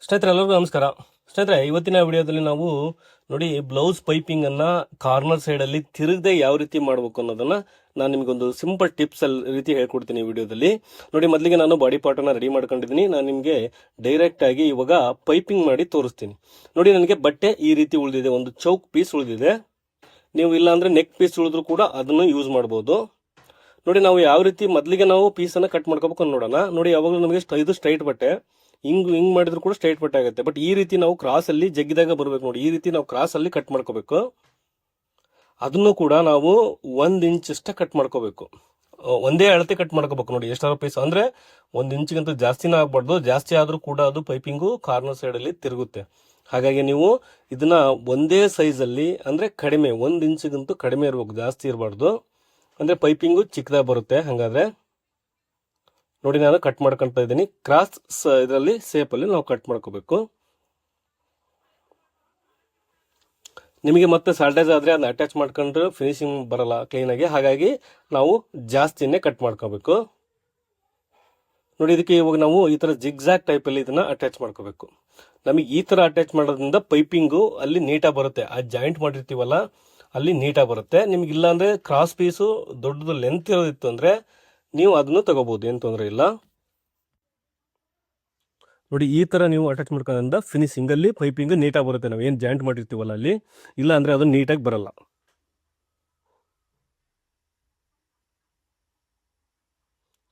ಸ್ನೇಹಿತರೆ ಎಲ್ಲರಿಗೂ ನಮಸ್ಕಾರ. ಸ್ನೇಹಿತರೆ ಇವತ್ತಿನ ವಿಡಿಯೋದಲ್ಲಿ ನಾವು ನೋಡಿ ಬ್ಲೌಸ್ ಪೈಪಿಂಗ್ ಅನ್ನ ಕಾರ್ನರ್ ಸೈಡ್ ಅಲ್ಲಿ ತಿರುಗದೆ ಯಾವ ರೀತಿ ಮಾಡಬೇಕು ಅನ್ನೋದನ್ನ ನಾನು ನಿಮ್ಗೊಂದು ಸಿಂಪಲ್ ಟಿಪ್ಸ್ ರೀತಿ ಹೇಳ್ಕೊಡ್ತೀನಿ ಈ ವಿಡಿಯೋದಲ್ಲಿ. ನೋಡಿ ಮೊದಲಿಗೆ ನಾನು ಬಾಡಿ ಪಾರ್ಟ್ ಅನ್ನ ರೆಡಿ ಮಾಡ್ಕೊಂಡಿದ್ದೀನಿ. ನಾನು ನಿಮಗೆ ಡೈರೆಕ್ಟ್ ಆಗಿ ಇವಾಗ ಪೈಪಿಂಗ್ ಮಾಡಿ ತೋರಿಸ್ತೀನಿ. ನೋಡಿ ನನಗೆ ಬಟ್ಟೆ ಈ ರೀತಿ ಉಳಿದಿದೆ, ಒಂದು ಚೌಕ್ ಪೀಸ್ ಉಳಿದಿದೆ. ನೀವು ಇಲ್ಲ ಅಂದ್ರೆ ನೆಕ್ ಪೀಸ್ ಉಳಿದ್ರು ಕೂಡ ಅದನ್ನು ಯೂಸ್ ಮಾಡಬಹುದು. ನೋಡಿ ನಾವು ಯಾವ ರೀತಿ ಮೊದಲಿಗೆ ನಾವು ಪೀಸನ್ನು ಕಟ್ ಮಾಡ್ಕೋಬೇಕು ಅಂತ ನೋಡೋಣ. ನೋಡಿ ಯಾವಾಗಲೂ ನಮಗೆ ಇದು ಸ್ಟ್ರೈಟ್ ಬಟ್ಟೆ, ಹಿಂಗ್ ಮಾಡಿದ್ರು ಕೂಡ ಸ್ಟ್ರೈಟ್ ಬಟ್ಟೆ ಆಗುತ್ತೆ. ಬಟ್ ಈ ರೀತಿ ನಾವು ಕ್ರಾಸ್ ಅಲ್ಲಿ ಜಗ್ಗಿದಾಗ ಬರ್ಬೇಕು. ನೋಡಿ ಈ ರೀತಿ ನಾವು ಕ್ರಾಸ್ ಅಲ್ಲಿ ಕಟ್ ಮಾಡ್ಕೋಬೇಕು. ಅದನ್ನು ಕೂಡ ನಾವು 1 ಇಂಚ್ ಅಷ್ಟ ಕಟ್ ಮಾಡ್ಕೋಬೇಕು. ಒಂದೇ ಅಳತೆ ಕಟ್ ಮಾಡ್ಕೋಬೇಕು. ನೋಡಿ ಎಷ್ಟಾರ ಪೀಸ್ ಅಂದ್ರೆ 1 ಇಂಚಿಗಂತೂ ಜಾಸ್ತಿನೇ ಆಗ್ಬಾರ್ದು. ಜಾಸ್ತಿ ಆದ್ರೂ ಕೂಡ ಅದು ಪೈಪಿಂಗು ಕಾರ್ನರ್ ಸೈಡ್ ಅಲ್ಲಿ ತಿರುಗುತ್ತೆ. ಹಾಗಾಗಿ ನೀವು ಇದನ್ನ ಒಂದೇ ಸೈಜ್ ಅಲ್ಲಿ ಅಂದ್ರೆ ಕಡಿಮೆ 1 ಇಂಚಿಗಂತೂ ಕಡಿಮೆ ಇರಬೇಕು, ಜಾಸ್ತಿ ಇರಬಾರ್ದು. ಅಂದ್ರೆ ಪೈಪಿಂಗು ಚಿಕ್ಕದಾಗಿ ಬರುತ್ತೆ. ಹಂಗಾದ್ರೆ ನೋಡಿ ನಾನು ಕಟ್ ಮಾಡ್ಕೊಂತ ಇದ್ದೀನಿ. ಕ್ರಾಸ್ ಇದರಲ್ಲಿ ಸೇಪ್ ಅಲ್ಲಿ ನಾವು ಕಟ್ ಮಾಡ್ಕೋಬೇಕು. ನಿಮಗೆ ಮತ್ತೆ ಸಾಲ್ಟೇಜ್ ಆದ್ರೆ ಅದನ್ನ ಅಟ್ಯಾಚ್ ಮಾಡ್ಕೊಂಡ್ರೆ ಫಿನಿಶಿಂಗ್ ಬರಲ್ಲ ಕ್ಲೀನ್ ಆಗಿ. ಹಾಗಾಗಿ ನಾವು ಜಾಸ್ತಿನೇ ಕಟ್ ಮಾಡ್ಕೋಬೇಕು. ನೋಡಿ ಇದಕ್ಕೆ ಇವಾಗ ನಾವು ಈ ತರ ಜಿಗ್ಜಾಗ್ ಟೈಪ್ ಅಲ್ಲಿ ಇದನ್ನ ಅಟ್ಯಾಚ್ ಮಾಡ್ಕೋಬೇಕು. ನಮಗೆ ಈ ತರ ಅಟ್ಯಾಚ್ ಮಾಡೋದ್ರಿಂದ ಪೈಪಿಂಗು ಅಲ್ಲಿ ನೀಟಾಗಿ ಬರುತ್ತೆ. ಆ ಜಾಯಿಂಟ್ ಮಾಡಿರ್ತೀವಲ್ಲ ಅಲ್ಲಿ ನೀಟಾಗಿ ಬರುತ್ತೆ. ನಿಮ್ಗೆ ಇಲ್ಲ ಅಂದ್ರೆ ಕ್ರಾಸ್ ಪೀಸು ದೊಡ್ಡದು ಲೆಂತ್ ಇರೋದಿತ್ತು ಅಂದ್ರೆ ನೀವು ಅದನ್ನು ತಗೋಬಹುದು, ಏನು ತೊಂದರೆ ಇಲ್ಲ. ನೋಡಿ ಈ ತರ ನೀವು ಅಟ್ಯಾಚ್ ಮಾಡ್ಕೊಳ್ಳೋದ್ರಿಂದ ಫಿನಿಶಿಂಗ್ ಅಲ್ಲಿ ಪೈಪಿಂಗ್ ನೀಟಾಗಿ ಬರುತ್ತೆ. ನಾವು ಏನು ಜಾಯಿಂಟ್ ಮಾಡಿರ್ತೀವಲ್ಲ ಅಲ್ಲಿ, ಇಲ್ಲ ಅಂದ್ರೆ ಅದು ನೀಟಾಗಿ ಬರಲ್ಲ.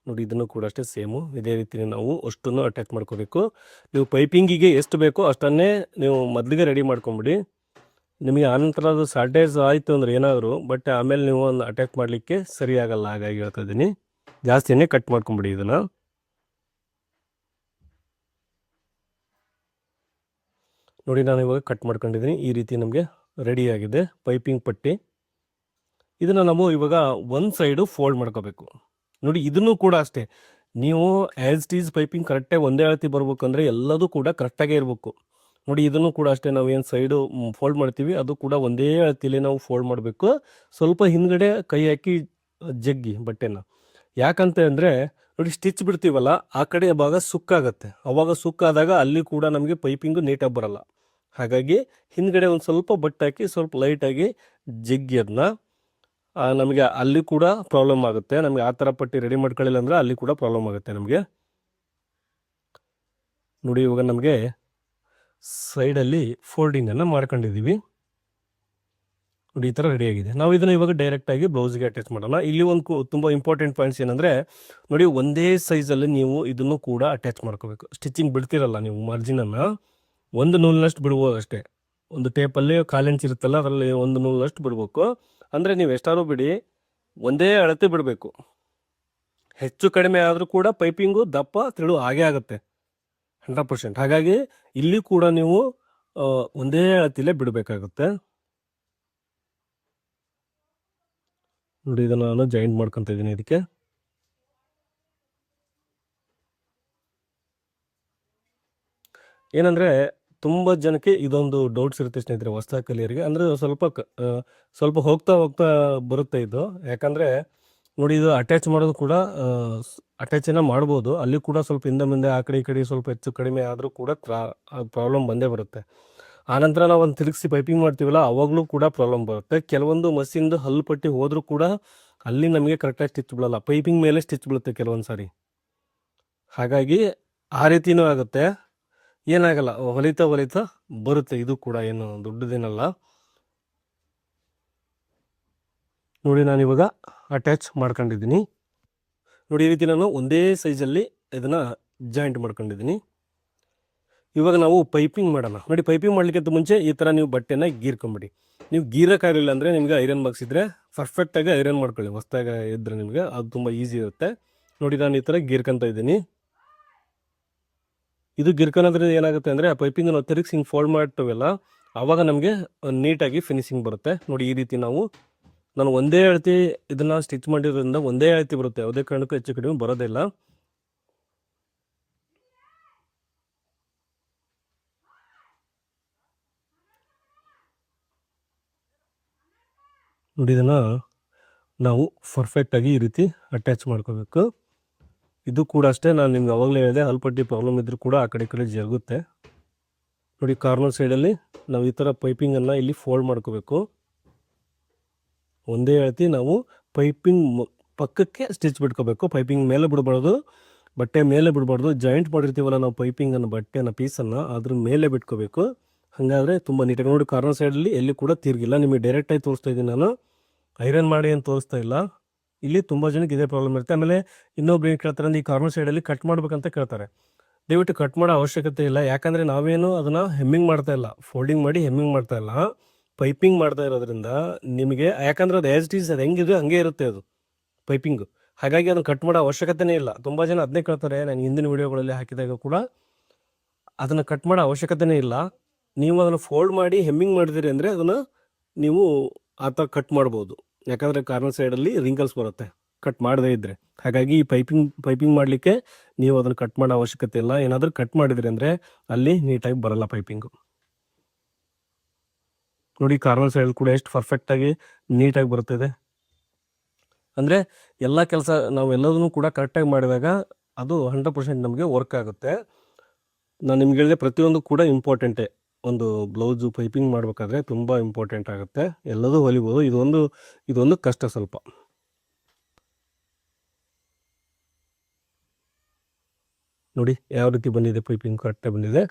ನೋಡಿ ಇದನ್ನು ಕೂಡ ಅಷ್ಟೇ ಸೇಮು ಇದೇ ರೀತಿ ನಾವು ಅಷ್ಟನ್ನು ಅಟ್ಯಾಚ್ ಮಾಡ್ಕೋಬೇಕು. ನೀವು ಪೈಪಿಂಗಿಗೆ ಎಷ್ಟು ಬೇಕೋ ಅಷ್ಟನ್ನೇ ನೀವು ಮೊದಲಿಗೆ ರೆಡಿ ಮಾಡ್ಕೊಂಬಿಡಿ. ನಿಮಗೆ ಆನಂತರ ಅದು ಶಾರ್ಟೇಜ್ ಆಯಿತು ಅಂದ್ರೆ ಏನಾದರೂ, ಬಟ್ ಆಮೇಲೆ ನೀವು ಒಂದು ಅಟ್ಯಾಚ್ ಮಾಡಲಿಕ್ಕೆ ಸರಿ ಆಗಲ್ಲ. ಹಾಗಾಗಿ ಹೇಳ್ತಾ ಇದ್ದೀನಿ, ಜಾಸ್ತಿನೇ ಕಟ್ ಮಾಡ್ಕೊಂಬಿಡಿ ಇದನ್ನು. ನೋಡಿ ನಾನು ಇವಾಗ ಕಟ್ ಮಾಡ್ಕೊಂಡಿದ್ದೀನಿ. ಈ ರೀತಿ ನಮಗೆ ರೆಡಿ ಆಗಿದೆ ಪೈಪಿಂಗ್ ಪಟ್ಟಿ. ಇದನ್ನು ನಾವು ಇವಾಗ ಒಂದು ಸೈಡು ಫೋಲ್ಡ್ ಮಾಡ್ಕೋಬೇಕು. ನೋಡಿ ಇದನ್ನು ಕೂಡ ಅಷ್ಟೇ, ನೀವು ಆ್ಯಸ್ ಇಟ್ ಈಸ್ ಪೈಪಿಂಗ್ ಕರೆಕ್ಟಾಗಿ ಒಂದೇ ಅಳತೆ ಬರ್ಬೇಕಂದ್ರೆ ಎಲ್ಲದೂ ಕೂಡ ಕರೆಕ್ಟಾಗೇ ಇರಬೇಕು. ನೋಡಿ ಇದನ್ನು ಕೂಡ ಅಷ್ಟೇ, ನಾವು ಏನು ಸೈಡು ಫೋಲ್ಡ್ ಮಾಡ್ತೀವಿ ಅದು ಕೂಡ ಒಂದೇ ಅಳತೆಯಲ್ಲಿ ನಾವು ಫೋಲ್ಡ್ ಮಾಡಬೇಕು. ಸ್ವಲ್ಪ ಹಿಂದ್ಗಡೆ ಕೈ ಹಾಕಿ ಜಗ್ಗಿ ಬಟ್ಟೆನ. ಯಾಕಂತ ಅಂದರೆ ನೋಡಿ ಸ್ಟಿಚ್ ಬಿಡ್ತೀವಲ್ಲ ಆ ಕಡೆ ಭಾಗ ಸುಕ್ಕಾಗತ್ತೆ. ಅವಾಗ ಸುಕ್ಕಾದಾಗ ಅಲ್ಲಿ ಕೂಡ ನಮಗೆ ಪೈಪಿಂಗು ನೀಟಾಗಿ ಬರಲ್ಲ. ಹಾಗಾಗಿ ಹಿಂದ್ಗಡೆ ಒಂದು ಸ್ವಲ್ಪ ಬಟ್ಟೆ ಹಾಕಿ ಸ್ವಲ್ಪ ಲೈಟಾಗಿ ಜಗ್ಗಿ ಅದನ್ನ, ನಮಗೆ ಅಲ್ಲಿ ಕೂಡ ಪ್ರಾಬ್ಲಮ್ ಆಗುತ್ತೆ. ನಮಗೆ ಆ ಥರ ಪಟ್ಟಿ ರೆಡಿ ಮಾಡ್ಕೊಳ್ಳಿಲ್ಲ ಅಂದ್ರೆ ಅಲ್ಲಿ ಕೂಡ ಪ್ರಾಬ್ಲಮ್ ಆಗುತ್ತೆ ನಮಗೆ. ನೋಡಿ ಇವಾಗ ನಮಗೆ ಸೈಡಲ್ಲಿ ಫೋಲ್ಡಿಂಗನ್ನು ಮಾಡ್ಕೊಂಡಿದ್ದೀವಿ. ನೋಡಿ ಈ ಥರ ರೆಡಿಯಾಗಿದೆ. ನಾವು ಇದನ್ನು ಇವಾಗ ಡೈರೆಕ್ಟಾಗಿ ಬ್ಲೌಸ್ಗೆ ಅಟ್ಯಾಚ್ ಮಾಡೋಣ. ಇಲ್ಲಿ ಒಂದು ತುಂಬ ಇಂಪಾರ್ಟೆಂಟ್ ಪಾಯಿಂಟ್ಸ್ ಏನಂದರೆ, ನೋಡಿ ಒಂದೇ ಸೈಜಲ್ಲಿ ನೀವು ಇದನ್ನು ಕೂಡ ಅಟ್ಯಾಚ್ ಮಾಡ್ಕೋಬೇಕು. ಸ್ಟಿಚಿಂಗ್ ಬಿಡ್ತಿರಲ್ಲ ನೀವು ಮಾರ್ಜಿನನ್ನು ಒಂದು ನೂಲಿನಷ್ಟು ಬಿಡ್ಬೋದು ಅಷ್ಟೇ. ಒಂದು ಟೇಪಲ್ಲಿ 1/4 ಇಂಚ್ ಇರುತ್ತಲ್ಲ ಅದರಲ್ಲಿ ಒಂದು ನೂಲಷ್ಟು ಬಿಡಬೇಕು. ಅಂದರೆ ನೀವು ಎಷ್ಟಾರು ಬಿಡಿ, ಒಂದೇ ಅಳತೆ ಬಿಡಬೇಕು. ಹೆಚ್ಚು ಕಡಿಮೆ ಆದರೂ ಕೂಡ ಪೈಪಿಂಗು ದಪ್ಪ ತೆಳು ಹಾಗೇ ಆಗುತ್ತೆ 100%. ಹಾಗಾಗಿ ಇಲ್ಲಿ ಕೂಡ ನೀವು ಒಂದೇ ಅಳತೆಯಲ್ಲೇ ಬಿಡಬೇಕಾಗುತ್ತೆ. ನೋಡಿ ಇದನ್ನು ನಾನು ಜಾಯಿಂಟ್ ಮಾಡ್ಕೊತ ಇದ್ದೀನಿ. ಇದಕ್ಕೆ ಏನಂದರೆ ತುಂಬ ಜನಕ್ಕೆ ಇದೊಂದು ಡೌಟ್ಸ್ ಇರುತ್ತೆ ಸ್ನೇಹಿತರೆ, ಹೊಸ ಕಲಿಯರಿಗೆ. ಅಂದರೆ ಸ್ವಲ್ಪ ಹೋಗ್ತಾ ಹೋಗ್ತಾ ಬರುತ್ತೆ ಇದು. ಯಾಕಂದರೆ ನೋಡಿ ಇದು ಅಟ್ಯಾಚ್ ಮಾಡೋದು ಕೂಡ ಅಟ್ಯಾಚನ್ನು ಮಾಡ್ಬೋದು. ಅಲ್ಲಿ ಕೂಡ ಸ್ವಲ್ಪ ಹಿಂದೆ ಮುಂದೆ ಆ ಕಡೆ ಈ ಕಡೆ ಸ್ವಲ್ಪ ಹೆಚ್ಚು ಕಡಿಮೆ ಆದರೂ ಕೂಡ ಪ್ರಾಬ್ಲಮ್ ಬಂದೇ ಬರುತ್ತೆ. ಆನಂತರ ನಾವು ಒಂದು ತಿರುಗಿಸಿ ಪೈಪಿಂಗ್ ಮಾಡ್ತೀವಲ್ಲ ಅವಾಗಲೂ ಕೂಡ ಪ್ರಾಬ್ಲಮ್ ಬರುತ್ತೆ. ಕೆಲವೊಂದು ಮಷಿನ್ದು ಹಲ್ಲು ಪಟ್ಟಿ ಹೋದರೂ ಕೂಡ ಅಲ್ಲಿ ನಮಗೆ ಕರೆಕ್ಟಾಗಿ ಸ್ಟಿಚ್ ಬೀಳಲ್ಲ, ಪೈಪಿಂಗ್ ಮೇಲೆ ಸ್ಟಿಚ್ ಬೀಳುತ್ತೆ ಕೆಲವೊಂದು ಸಾರಿ. ಹಾಗಾಗಿ ಆ ರೀತಿಯೂ ಆಗುತ್ತೆ. ಏನಾಗಲ್ಲ, ಹೊಲಿತಾ ಬರುತ್ತೆ. ಇದು ಕೂಡ ಏನು ದೊಡ್ಡದೇನಲ್ಲ. ನೋಡಿ ನಾನು ಇವಾಗ ಅಟ್ಯಾಚ್ ಮಾಡ್ಕೊಂಡಿದ್ದೀನಿ. ನೋಡಿ ಈ ರೀತಿ ನಾನು ಒಂದೇ ಸೈಜಲ್ಲಿ ಇದನ್ನು ಜಾಯಿಂಟ್ ಮಾಡ್ಕೊಂಡಿದ್ದೀನಿ. ಇವಾಗ ನಾವು ಪೈಪಿಂಗ್ ಮಾಡೋಣ. ನೋಡಿ ಪೈಪಿಂಗ್ ಮಾಡಲಿಕ್ಕಿಂತ ಮುಂಚೆ ಈ ಥರ ನೀವು ಬಟ್ಟೆನ ಗೀರ್ಕೊಂಬಿಡಿ. ನೀವು ಗೀರೋಕ್ಕಾಗಲಿಲ್ಲ ಅಂದರೆ ನಿಮಗೆ ಐರನ್ ಬಾಕ್ಸ್ ಇದ್ದರೆ ಪರ್ಫೆಕ್ಟಾಗಿ ಐರನ್ ಮಾಡ್ಕೊಳ್ಳಿ. ಹೊಸದಾಗಿ ಇದ್ದರೆ ನಿಮಗೆ ಅದು ತುಂಬ ಈಸಿ ಇರುತ್ತೆ. ನೋಡಿ ನಾನು ಈ ಥರ ಗೀರ್ಕೊಂತ ಇದ್ದೀನಿ. ಇದು ಗಿರ್ಕೊಳೋದ್ರಿಂದ ಏನಾಗುತ್ತೆ ಅಂದರೆ ಆ ಪೈಪಿಂಗ್ ನಾವು ತಿರುಗಿಸಿ ಹಿಂಗೆ ಫೋಲ್ಡ್ ಮಾಡ್ತೀವಲ್ಲ ಆವಾಗ ನಮಗೆ ನೀಟಾಗಿ ಫಿನಿಶಿಂಗ್ ಬರುತ್ತೆ. ನೋಡಿ ಈ ರೀತಿ ನಾನು ಒಂದೇ ಅಳತೆ ಇದನ್ನು ಸ್ಟಿಚ್ ಮಾಡಿರೋದ್ರಿಂದ ಒಂದೇ ಅಳತೆ ಬರುತ್ತೆ. ಯಾವುದೇ ಕಾರಣಕ್ಕೂ ಹೆಚ್ಚು ಕಡಿಮೆ ಬರೋದಿಲ್ಲ. ನೋಡಿ ಇದನ್ನು ನಾವು ಪರ್ಫೆಕ್ಟಾಗಿ ಈ ರೀತಿ ಅಟ್ಯಾಚ್ ಮಾಡ್ಕೋಬೇಕು. ಇದು ಕೂಡ ಅಷ್ಟೇ, ನಾನು ನಿಮ್ಗೆ ಅವಾಗಲೇ ಹೇಳಿದೆ, ಹಲ್ಪಟ್ಟಿ ಪ್ರಾಬ್ಲಮ್ ಇದ್ರೂ ಕೂಡ ಆ ಕಡೆ ಜರುಗುತ್ತೆ. ನೋಡಿ ಕಾರ್ನರ್ ಸೈಡಲ್ಲಿ ನಾವು ಈ ಥರ ಪೈಪಿಂಗನ್ನು ಇಲ್ಲಿ ಫೋಲ್ಡ್ ಮಾಡ್ಕೋಬೇಕು. ಒಂದೇ ಅಳತೆ ನಾವು ಪೈಪಿಂಗ್ ಪಕ್ಕಕ್ಕೆ ಸ್ಟಿಚ್ ಬಿಟ್ಕೋಬೇಕು. ಪೈಪಿಂಗ್ ಮೇಲೆ ಬಿಡಬಾರ್ದು, ಬಟ್ಟೆ ಮೇಲೆ ಬಿಡಬಾರ್ದು. ಜಾಯಿಂಟ್ ಮಾಡಿರ್ತೀವಲ್ಲ ನಾವು ಪೈಪಿಂಗನ್ನು, ಬಟ್ಟೆನ ಪೀಸನ್ನು ಅದ್ರ ಮೇಲೆ ಬಿಟ್ಕೋಬೇಕು. ಹಾಗಾದರೆ ತುಂಬ ನೀಟಾಗಿ. ನೋಡಿ ಕಾರ್ನರ್ ಸೈಡಲ್ಲಿ ಎಲ್ಲಿ ಕೂಡ ತಿರುಗಿಲ್ಲ. ನಿಮಗೆ ಡೈರೆಕ್ಟಾಗಿ ತೋರಿಸ್ತಾ ಇದ್ದೀನಿ ನಾನು, ಐರನ್ ಮಾಡಿ ಏನು ತೋರಿಸ್ತಾ ಇಲ್ಲ. ಇಲ್ಲಿ ತುಂಬ ಜನಕ್ಕೆ ಇದೇ ಪ್ರಾಬ್ಲಮ್ ಇರುತ್ತೆ. ಆಮೇಲೆ ಇನ್ನೊಬ್ರು ಏನು ಕೇಳ್ತಾರೆ ಅಂದರೆ ಈ ಕಾರ್ನರ್ ಸೈಡಲ್ಲಿ ಕಟ್ ಮಾಡ್ಬೇಕಂತ ಕೇಳ್ತಾರೆ. ದಯವಿಟ್ಟು ಕಟ್ ಮಾಡೋ ಅವಶ್ಯಕತೆ ಇಲ್ಲ. ಯಾಕಂದರೆ ನಾವೇನು ಅದನ್ನು ಹೆಮ್ಮಿಂಗ್ ಮಾಡ್ತಾ ಇಲ್ಲ, ಫೋಲ್ಡಿಂಗ್ ಮಾಡಿ ಹೆಮ್ಮಿಂಗ್ ಮಾಡ್ತಾ ಇಲ್ಲ, ಪೈಪಿಂಗ್ ಮಾಡ್ತಾ ಇರೋದ್ರಿಂದ ನಿಮಗೆ, ಯಾಕಂದರೆ ಅದು ಆ್ಯಸ್ ಇಟ್ ಈಸ್, ಅದು ಹೆಂಗಿದೆ ಹಂಗೆ ಇರುತ್ತೆ ಅದು ಪೈಪಿಂಗು. ಹಾಗಾಗಿ ಅದನ್ನು ಕಟ್ ಮಾಡೋ ಅವಶ್ಯಕತೆನೇ ಇಲ್ಲ. ತುಂಬ ಜನ ಅದನ್ನೇ ಕೇಳ್ತಾರೆ. ನಾನು ಹಿಂದಿನ ವೀಡಿಯೋಗಳಲ್ಲಿ ಹಾಕಿದಾಗ ಕೂಡ ಅದನ್ನು ಕಟ್ ಮಾಡೋ ಅವಶ್ಯಕತೆನೇ ಇಲ್ಲ. ನೀವು ಅದನ್ನು ಫೋಲ್ಡ್ ಮಾಡಿ ಹೆಮ್ಮಿಂಗ್ ಮಾಡಿದಿರಿ ಅಂದರೆ ಅದನ್ನು ನೀವು ಆ ಥರ ಕಟ್ ಮಾಡ್ಬೋದು. ಯಾಕಂದರೆ ಕಾರ್ನರ್ ಸೈಡಲ್ಲಿ ರಿಂಕಲ್ಸ್ ಬರುತ್ತೆ ಕಟ್ ಮಾಡದೇ ಇದ್ದರೆ. ಹಾಗಾಗಿ ಈ ಪೈಪಿಂಗ್ ಮಾಡಲಿಕ್ಕೆ ನೀವು ಅದನ್ನು ಕಟ್ ಮಾಡೋ ಅವಶ್ಯಕತೆ ಇಲ್ಲ. ಏನಾದರೂ ಕಟ್ ಮಾಡಿದ್ರಿ ಅಂದರೆ ಅಲ್ಲಿ ನೀಟಾಗಿ ಬರಲ್ಲ ಪೈಪಿಂಗು. ನೋಡಿ ಕಾರ್ನರ್ ಸೈಡ್ ಕೂಡ ಎಷ್ಟು ಪರ್ಫೆಕ್ಟಾಗಿ ನೀಟಾಗಿ ಬರುತ್ತಿದೆ. ಅಂದರೆ ಎಲ್ಲ ಕೆಲಸ ನಾವು ಎಲ್ಲದನ್ನೂ ಕೂಡ ಕರೆಕ್ಟಾಗಿ ಮಾಡಿದಾಗ ಅದು 100% ನಮಗೆ ವರ್ಕ್ ಆಗುತ್ತೆ. ನಾನು ನಿಮ್ಗೆ ಹೇಳಿದೆ ಪ್ರತಿಯೊಂದು ಕೂಡ ಇಂಪಾರ್ಟೆಂಟೇ. ಒಂದು ಬ್ಲೌಸು ಪೈಪಿಂಗ್ ಮಾಡಬೇಕಾದ್ರೆ ತುಂಬ ಇಂಪಾರ್ಟೆಂಟ್ ಆಗುತ್ತೆ. ಎಲ್ಲದೂ ಹೊಲಿಬೋದು, ಇದೊಂದು ಕಷ್ಟ ಸ್ವಲ್ಪ. ನೋಡಿ ಯಾವ ರೀತಿ ಬಂದಿದೆ, ಪೈಪಿಂಗ್ ಕರೆಕ್ಟಾಗಿ ಬಂದಿದೆ.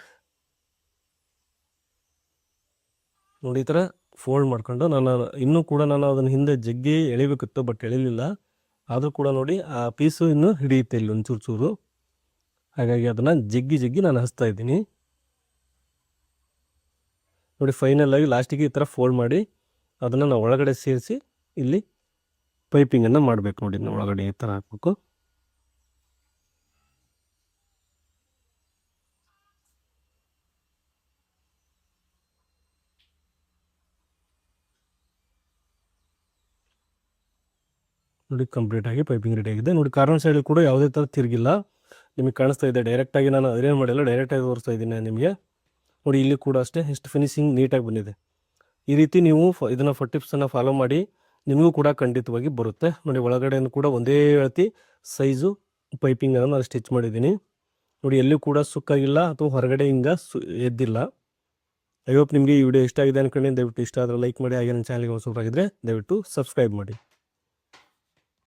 ನೋಡಿ ಈ ಥರ ಫೋಲ್ಡ್ ಮಾಡ್ಕೊಂಡು ನಾನು ಅದನ್ನು ಹಿಂದೆ ಜಗ್ಗಿ ಎಳಿಬೇಕಿತ್ತು, ಬಟ್ ಎಳಿಲಿಲ್ಲ. ಆದರೂ ಕೂಡ ನೋಡಿ ಆ ಪೀಸು ಇನ್ನೂ ಹಿಡಿಯುತ್ತೆ ಇಲ್ಲಿ ಒಂದು ಚೂರು. ಹಾಗಾಗಿ ಅದನ್ನು ಜಗ್ಗಿ ನಾನು ಹಚ್ತಾ ಇದ್ದೀನಿ. ನೋಡಿ ಫೈನಲಾಗಿ ಲಾಸ್ಟಿಗೆ ಈ ಥರ ಫೋಲ್ಡ್ ಮಾಡಿ ಅದನ್ನು ನಾವು ಒಳಗಡೆ ಸೇರಿಸಿ ಇಲ್ಲಿ ಪೈಪಿಂಗನ್ನು ಮಾಡಬೇಕು. ನೋಡಿ ನಾವು ಒಳಗಡೆ ಈ ಥರ ಹಾಕಬೇಕು. ನೋಡಿ ಕಂಪ್ಲೀಟಾಗಿ ಪೈಪಿಂಗ್ ರೆಡಿ ಆಗಿದೆ. ನೋಡಿ ಕಾರ್ನರ್ ಸೈಡಲ್ಲಿ ಕೂಡ ಯಾವುದೇ ಥರ ತಿರುಗಿಲ್ಲ, ನಿಮಗೆ ಕಾಣಿಸ್ತಾ ಇದೆ. ಡೈರೆಕ್ಟಾಗಿ ನಾನು ಅದೇನು ಮಾಡಿಲ್ಲ, ಡೈರೆಕ್ಟಾಗಿ ತೋರಿಸ್ತಾ ಇದ್ದೀನಿ ನಿಮಗೆ. ನೋಡಿ ಇಲ್ಲಿ ಕೂಡ ಅಷ್ಟೇ ಎಷ್ಟು ಫಿನಿಶಿಂಗ್ ನೀಟಾಗಿ ಬಂದಿದೆ. ಈ ರೀತಿ ನೀವು ಇದನ್ನು ಟಿಪ್ಸನ್ನು ಫಾಲೋ ಮಾಡಿ, ನಿಮಗೂ ಕೂಡ ಖಂಡಿತವಾಗಿ ಬರುತ್ತೆ. ನೋಡಿ ಒಳಗಡೆಯನ್ನು ಕೂಡ ಒಂದೇ ಅಳತೆ ಸೈಜು ಪೈಪಿಂಗನ್ನು ನಾನು ಸ್ಟಿಚ್ ಮಾಡಿದ್ದೀನಿ. ನೋಡಿ ಎಲ್ಲೂ ಕೂಡ ಸುಕ್ಕಾಗಿಲ್ಲ ಅಥವಾ ಹೊರಗಡೆ ಹಿಂಗೆ ಎದ್ದಿಲ್ಲ. ಐ ಹೋಪ್ ನಿಮಗೆ ಈ ವಿಡಿಯೋ ಇಷ್ಟ ಆಗಿದೆ ಅನ್ಕೊಂಡು. ದಯವಿಟ್ಟು ಇಷ್ಟ ಆದರೆ ಲೈಕ್ ಮಾಡಿ. ಹಾಗೆ ನನ್ನ ಚಾನಲ್ಗೆ ಹೊಸಬರಾಗಿದ್ದರೆ ದಯವಿಟ್ಟು ಸಬ್ಸ್ಕ್ರೈಬ್ ಮಾಡಿ.